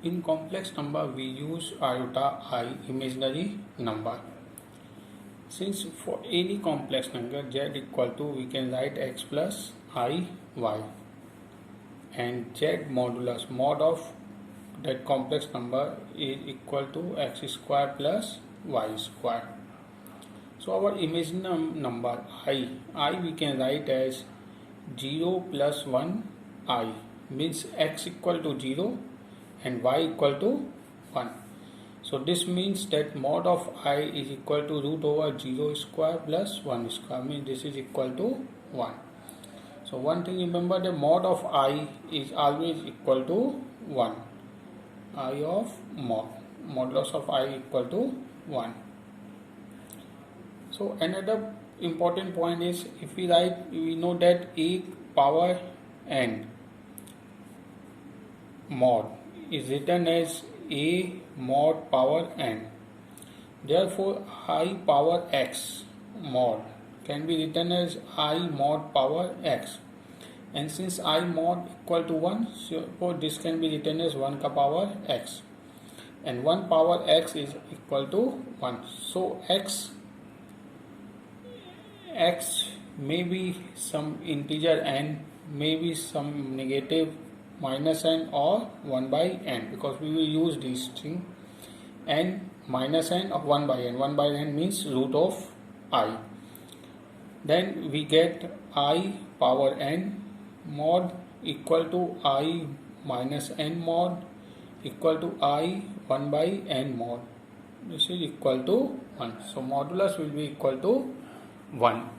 In complex number, we use iota I imaginary number. Since for any complex number z equal to, we can write x plus I y, and z modulus mod of that complex number is equal to x square plus y square. So our imaginary number I we can write as 0 plus 1 I, means x equal to 0 and y equal to 1. So this means that mod of I is equal to root over 0 square plus 1 square, means this is equal to 1. So one thing remember, the mod of I is always equal to 1. I of modulus of I equal to 1. So another important point is, if we write, we know that a power n mod is written as a mod power n. Therefore I power x mod can be written as I mod power x, and since I mod equal to 1, so this can be written as 1 ka power x, and 1 power x is equal to 1. So x may be some integer n, may be some negative minus n or 1 by n, because we will use this thing n minus n of 1 by n. 1 by n means root of I. Then we get I power n mod equal to I minus n mod equal to I 1 by n mod. This is equal to 1. So modulus will be equal to 1.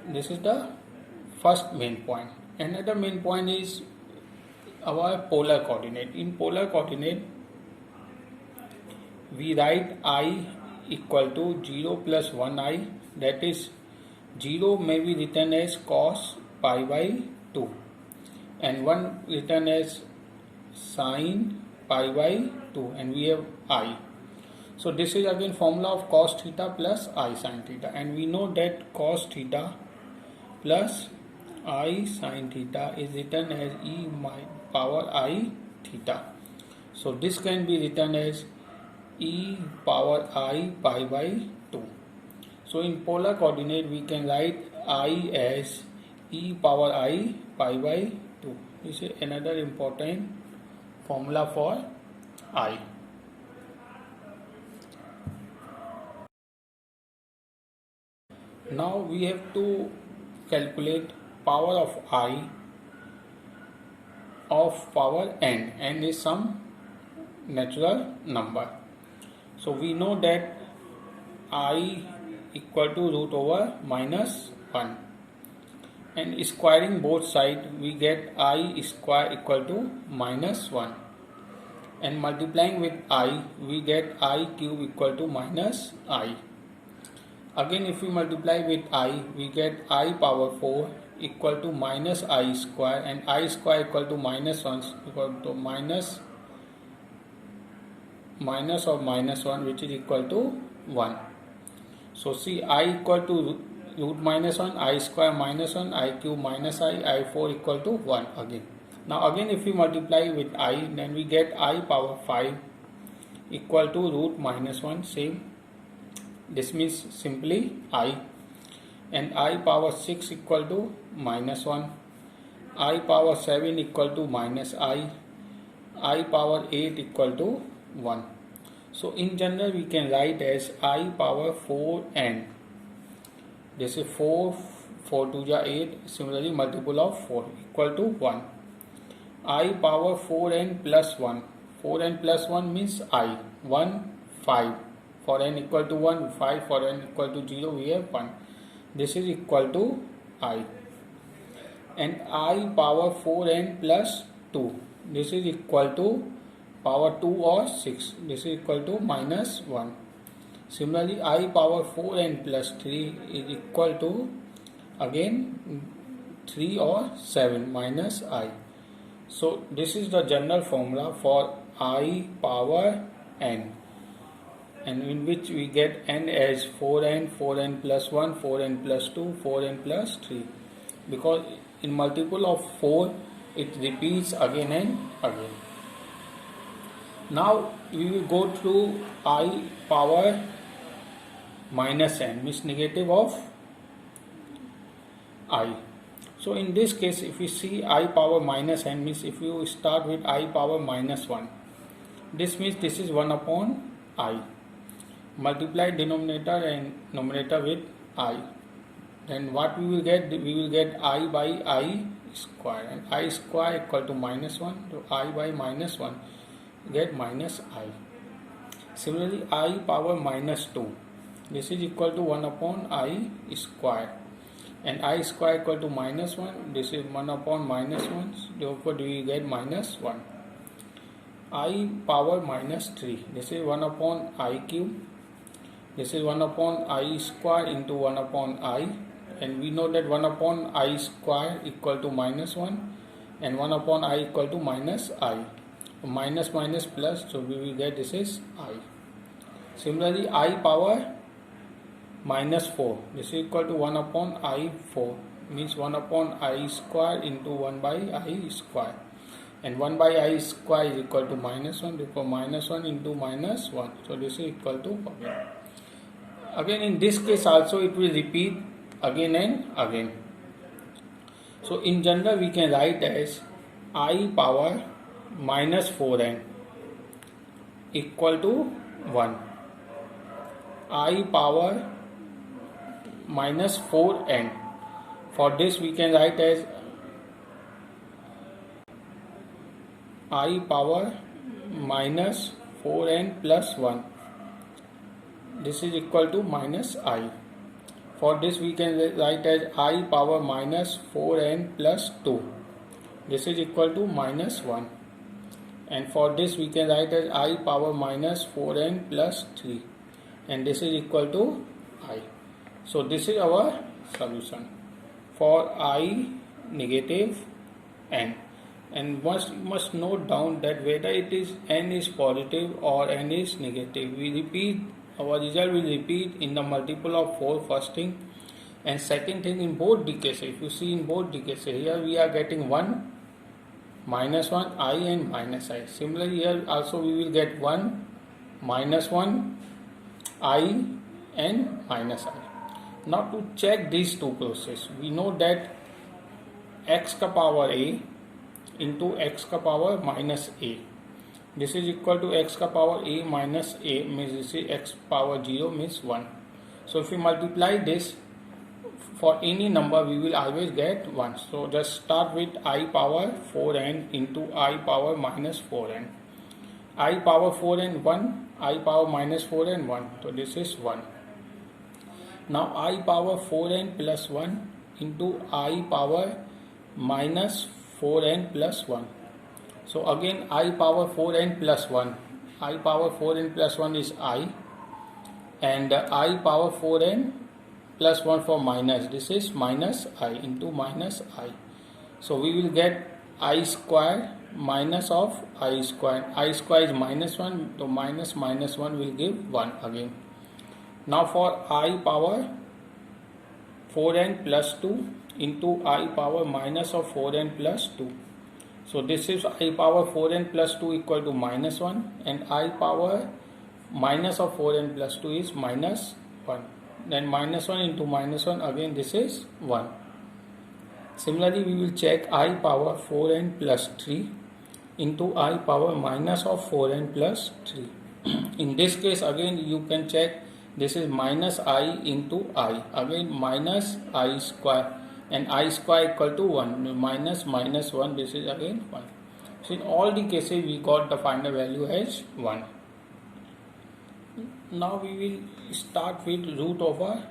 This is the first main point. Another main point is our polar coordinate. In polar coordinate, we write I equal to 0 plus 1 I, that is 0 may be written as cos pi by 2 and 1 written as sin pi by 2, and we have I. So this is again formula of cos theta plus I sin theta, and we know that cos theta plus I sin theta is written as e power I theta. So this can be written as e power I pi by 2. So in polar coordinate we can write I as e power I pi by 2. This is another important formula for I. Now we have to calculate power of I of power n. N is some natural number. So we know that I equal to root over minus 1, and squaring both sides we get I square equal to minus 1, and multiplying with I we get I cube equal to minus I. Again if we multiply with I, we get I power 4 equal to minus I square, and I square equal to minus 1 equal to minus of minus 1, which is equal to 1. So see, I equal to root minus 1, I square minus 1, I cube minus I 4 equal to 1 again. Now again if we multiply with I, then we get I power 5 equal to root minus 1, same. This means simply I, and I power 6 equal to minus 1, I power 7 equal to minus I power 8 equal to 1. So in general we can write as I power 4n. This is 4 2 ja 8, similarly multiple of 4 equal to 1. I power 4n plus 1. 4n plus 1 means I 1 5. For n equal to 1 5, for n equal to 0 we have 1. This is equal to I. And I power 4n plus 2. This is equal to power 2 or 6. This is equal to minus 1. Similarly, I power 4n plus 3 is equal to again 3 or 7 minus I. So this is the general formula for I power n, and in which we get n as 4n, 4n plus 1, 4n plus 2, 4n plus 3. Because in multiple of 4 it repeats again and again. Now we will go through I power minus n, means negative of I. So in this case, if we see I power minus n, means if you start with I power minus 1, this means this is 1 upon I. Multiply denominator and numerator with I. Then what we will get? We will get I by I square, and I square equal to minus 1. So I by minus 1 get minus I. Similarly, I power minus 2. This is equal to 1 upon I square. And I square equal to minus 1. This is 1 upon minus 1. Therefore, we get minus 1. I power minus 3. This is 1 upon I cube. This is 1 upon I square into 1 upon I. And we know that 1 upon I square equal to minus 1. And 1 upon I equal to minus I. Minus minus plus. So we will get this is I. Similarly, I power minus 4. This is equal to 1 upon I 4. Means 1 upon I square into 1 by I square. And 1 by I square is equal to minus 1. Therefore, minus 1 into minus 1. So this is equal to again in this case also it will repeat again and again. So in general we can write as I power minus 4n equal to 1. I power minus 4n. For this we can write as I power minus 4n plus 1. This is equal to minus I. For this we can write as I power minus 4n plus 2. This is equal to minus 1. And for this we can write as I power minus 4n plus 3. And this is equal to I. So this is our solution for I negative n. And must note down that whether it is n is positive or n is negative, we repeat, our result will repeat in the multiple of 4 first thing. And second thing, in both the cases, if you see in both the cases, here we are getting 1, minus 1, I and minus I. Similarly here also we will get 1, minus 1, I and minus I. Now to check these two processes, we know that x ka power a into x ka power minus a. This is equal to x ka power a minus a, means this is x power 0 means 1. So if we multiply this for any number, we will always get 1. So just start with I power 4n into I power minus 4n. I power 4n 1, I power minus 4n 1. So this is 1. Now I power 4n plus 1 into I power minus 4n plus 1. So again I power 4n plus 1. I power 4n plus 1 is I. And I power 4n plus 1 for minus. This is minus I into minus I. So we will get I square minus of I square. I square is minus 1. So minus minus 1 will give 1 again. Now for I power 4n plus 2 into I power minus of 4n plus 2. So this is I power 4n plus 2 equal to minus 1, and I power minus of 4n plus 2 is minus 1. Then minus 1 into minus 1, again this is 1. Similarly we will check I power 4n plus 3 into I power minus of 4n plus 3. In this case again you can check, this is minus I into I, again minus I square, and I square equal to 1, minus minus 1, this is again 1. So in all the cases we got the final value as 1. Now we will start with root over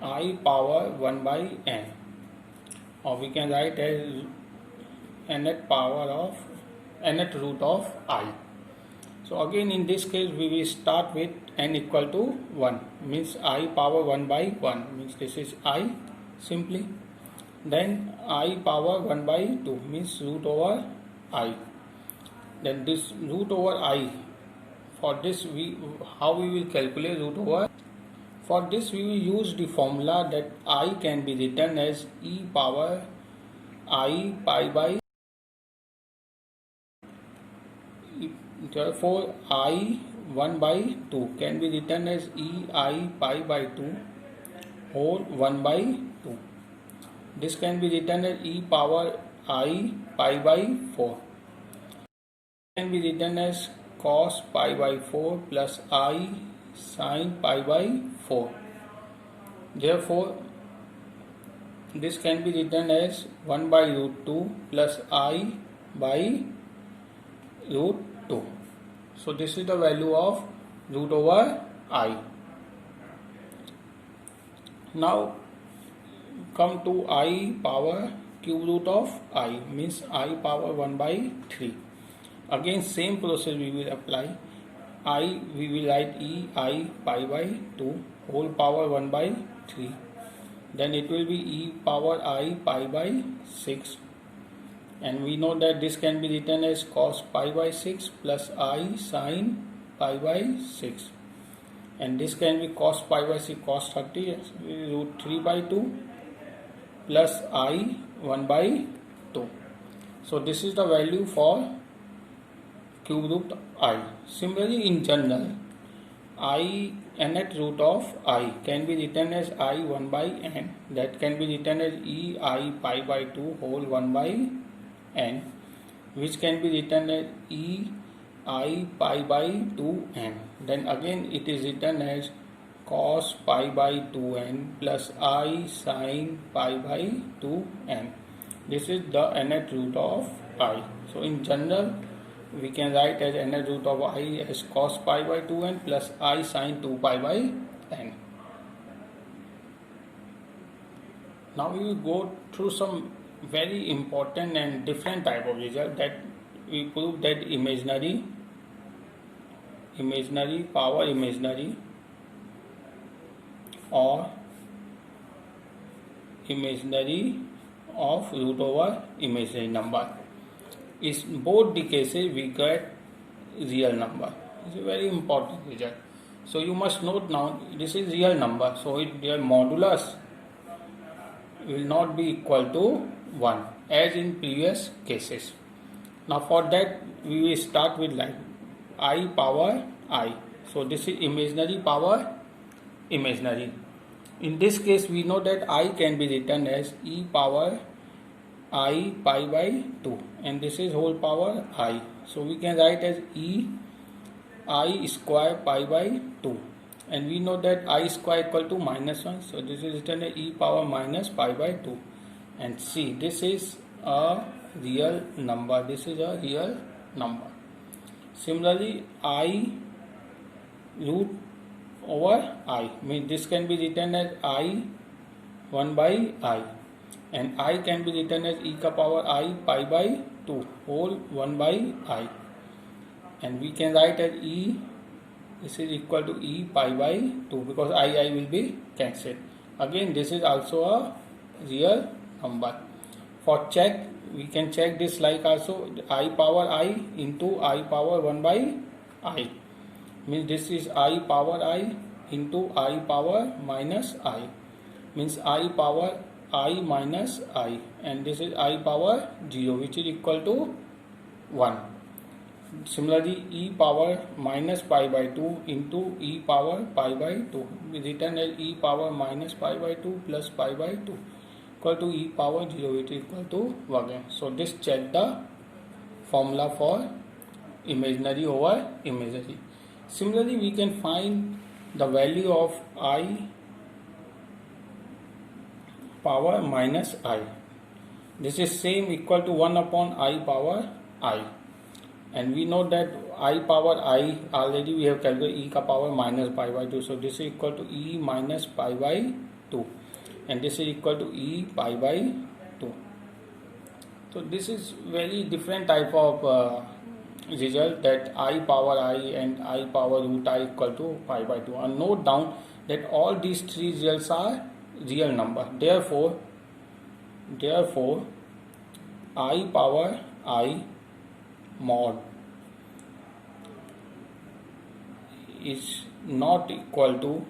I power 1 by n, or we can write as nth power of nth root of I. So again in this case we will start with n equal to 1, means I power 1 by 1, means this is I simply. Then I power 1 by 2 means root over I. Then this root over I, for this how we will calculate root over? For this we will use the formula that I can be written as e power I pi by, therefore I 1 by 2 can be written as ei pi by 2 whole 1 by 2. This can be written as e power I pi by 4. Can be written as cos pi by 4 plus I sin pi by 4. Therefore, this can be written as 1 by root 2 plus I by root 2. So this is the value of root over I. Now come to I power cube root of I, means I power 1 by 3. Again same process we will apply. I we will write e I pi by 2 whole power 1 by 3. Then it will be e power I pi by 6. And we know that this can be written as cos pi by 6 plus I sin pi by 6. And this can be cos pi by 6 cos 30 root 3 by 2 plus I 1 by 2. So this is the value for cube root I. Similarly, in general, I nth root of I can be written as I 1 by n. That can be written as e I pi by 2 whole 1 by n, which can be written as e I pi by 2n. Then again it is written as cos pi by 2n plus I sin pi by 2n. This is the nth root of I. So in general, we can write as nth root of I as cos pi by 2n plus I sin 2 pi by n. Now we will go through some very important and different type of result that we prove that imaginary power imaginary or imaginary of root over imaginary number. In both the cases we get real number. It's a very important result. So you must note now this is real number. So their modulus will not be equal to 1 as in previous cases. Now for that we will start with like I power I. So this is imaginary power imaginary. In this case we know that I can be written as e power I pi by 2 and this is whole power I. So we can write as e I square pi by 2 and we know that I square equal to minus 1. So this is written as e power minus pi by 2. And see, this is a real number. This is a real number. Similarly, I root over I, means this can be written as I 1 by I, and I can be written as e ka power I pi by 2 whole 1 by I, and we can write as e, this is equal to e pi by 2 because I will be cancelled. Again this is also a real number. For check, we can check this like also I power I into I power 1 by I, means this is I power I into I power minus I, means I power I minus I, and this is I power 0 which is equal to 1. Similarly, e power minus pi by 2 into e power pi by 2 is written as e power minus pi by 2 plus pi by 2 equal to e power 0 which is equal to 1. So this check the formula for imaginary over imaginary. Similarly, we can find the value of I power minus I. This is same equal to 1 upon I power I. And we know that I power I already we have calculated e ka power minus pi by 2. So this is equal to e minus pi by 2. And this is equal to e pi by 2. So this is very different type of result that I power I and I power root I equal to pi by 2. And note down that all these three results are real number. Therefore I power I mod is not equal to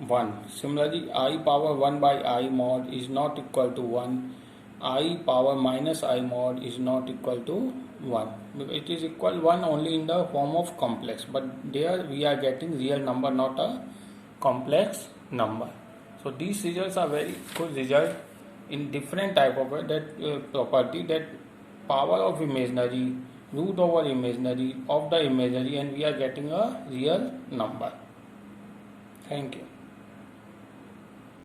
1. Similarly, I power 1 by I mod is not equal to 1. I power minus I mod is not equal to 1. It is equal 1 only in the form of complex, but there we are getting real number, not a complex number. So these results are very good result in different type of that property, that power of imaginary, root over imaginary of the imaginary, and we are getting a real number. Thank you.